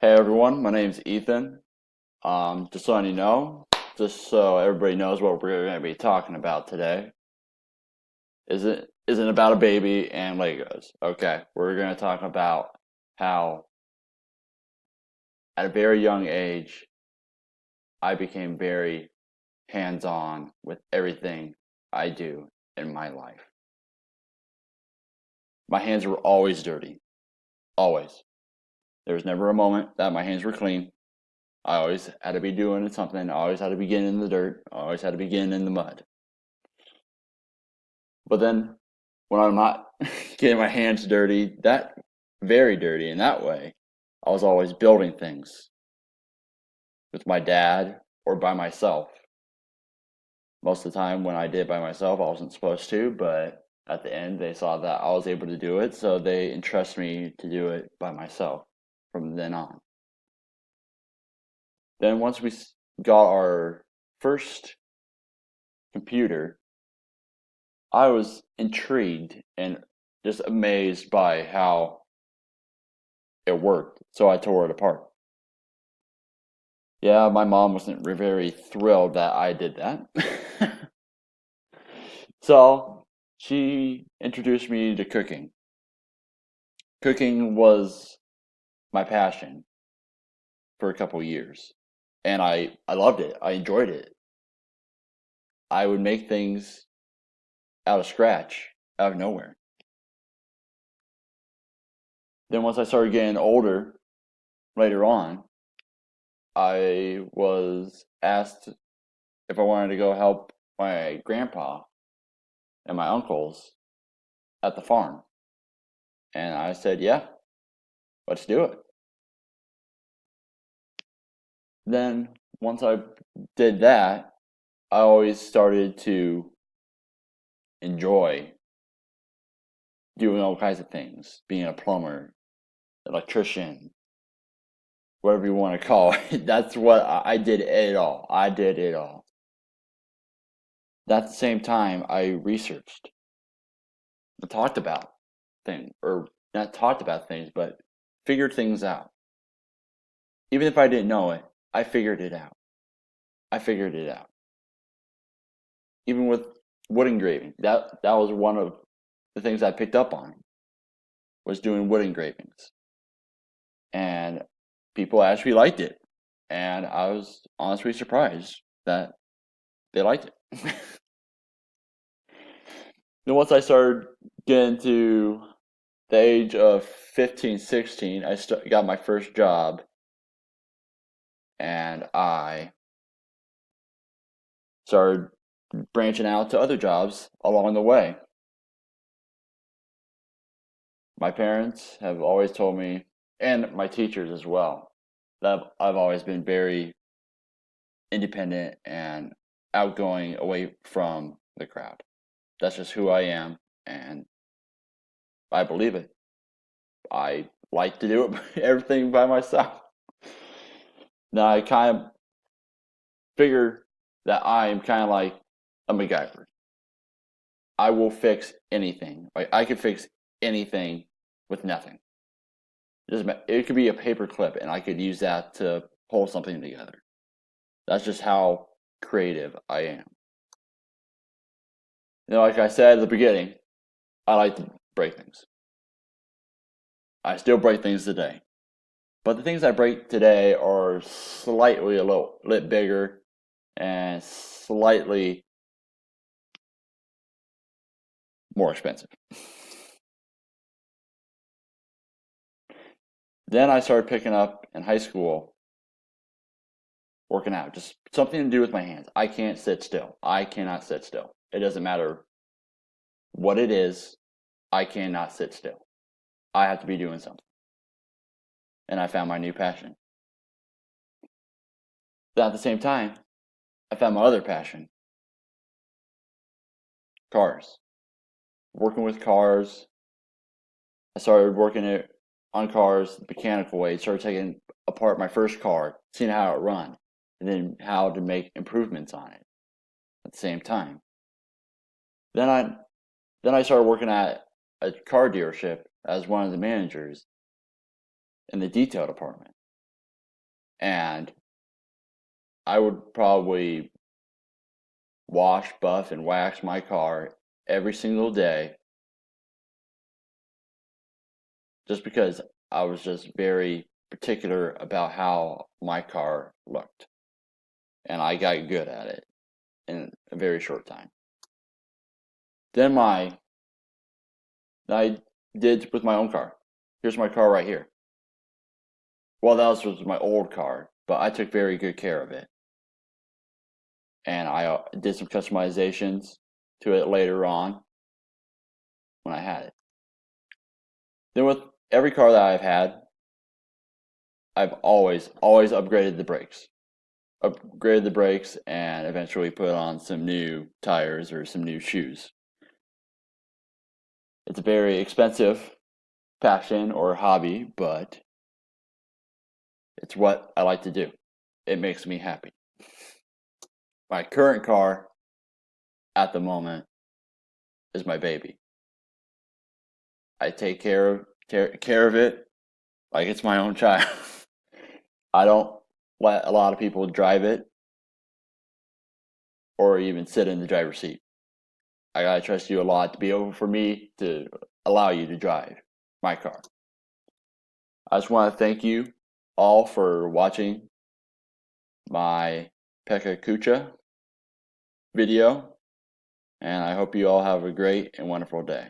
Hey everyone, my name's Ethan. Just letting you know, just so everybody knows what we're going to be talking about today, isn't about a baby and Legos. Okay, we're going to talk about how at a very young age I became very hands-on with everything I do in my life. My hands were always dirty, always. There was never a moment that my hands were clean. I always had to be doing something. I always had to be getting in the dirt. I always had to be getting in the mud. But then when I'm not getting my hands dirty, that very dirty in that way, I was always building things with my dad or by myself. Most of the time when I did by myself, I wasn't supposed to, but at the end they saw that I was able to do it, so they entrust me to do it by myself from then on. Then once we got our first computer, I was intrigued and just amazed by how it worked. So I tore it apart. Yeah, my mom wasn't very thrilled that I did that. So she introduced me to cooking. Cooking was my passion for a couple years. And I loved it. I enjoyed it. I would make things out of scratch, out of nowhere. Then once I started getting older, later on, I was asked if I wanted to go help my grandpa and my uncles at the farm. And I said, yeah, let's do it. Then once I did that, I always started to enjoy doing all kinds of things, being a plumber, electrician, whatever you want to call it. That's what I did it all. I did it all. At the same time, I researched and talked about things, or not talked about things, but figured things out. Even if I didn't know it, I figured it out. I figured it out. Even with wood engraving, that was one of the things I picked up on was doing wood engravings, and people actually liked it, and I was honestly surprised that they liked it. Then once I started getting to the age of 15, 16, I got my first job, and I started branching out to other jobs along the way. My parents have always told me, and my teachers as well, that I've always been very independent and outgoing away from the crowd. That's just who I am, and I believe it. I like to do it everything by myself. Now I kind of figure that I am kind of like a MacGyver. I will fix anything. Like I could fix anything with nothing. It could be a paper clip, and I could use that to pull something together. That's just how creative I am. Like I said at the beginning, I like to break things. I still break things today. But the things I break today are slightly a little bit bigger and slightly more expensive. Then I started picking up in high school working out, just something to do with my hands. I can't sit still. I cannot sit still. It doesn't matter what it is, I cannot sit still. I have to be doing something. And I found my new passion. But at the same time, I found my other passion cars. Working with cars. I started working on cars the mechanical way. Started taking apart my first car, seeing how it run, and then how to make improvements on it at the same time. Then I started working at a car dealership as one of the managers in the detail department. And I would probably wash, buff, and wax my car every single day just because I was just very particular about how my car looked. And I got good at it in a very short time. Then I did with my own car. Here's my car right here. Well, that was my old car, but I took very good care of it. And I did some customizations to it later on when I had it. Then with every car that I've had, I've always upgraded the brakes. Upgraded the brakes and eventually put on some new tires or some new shoes. It's a very expensive passion or hobby, but it's what I like to do. It makes me happy. My current car at the moment is my baby. I take care of it like it's my own child. I don't let a lot of people drive it or even sit in the driver's seat. I gotta trust you a lot to be able for me to allow you to drive my car. I just want to thank you all for watching my Pecha Kucha video, and I hope you all have a great and wonderful day.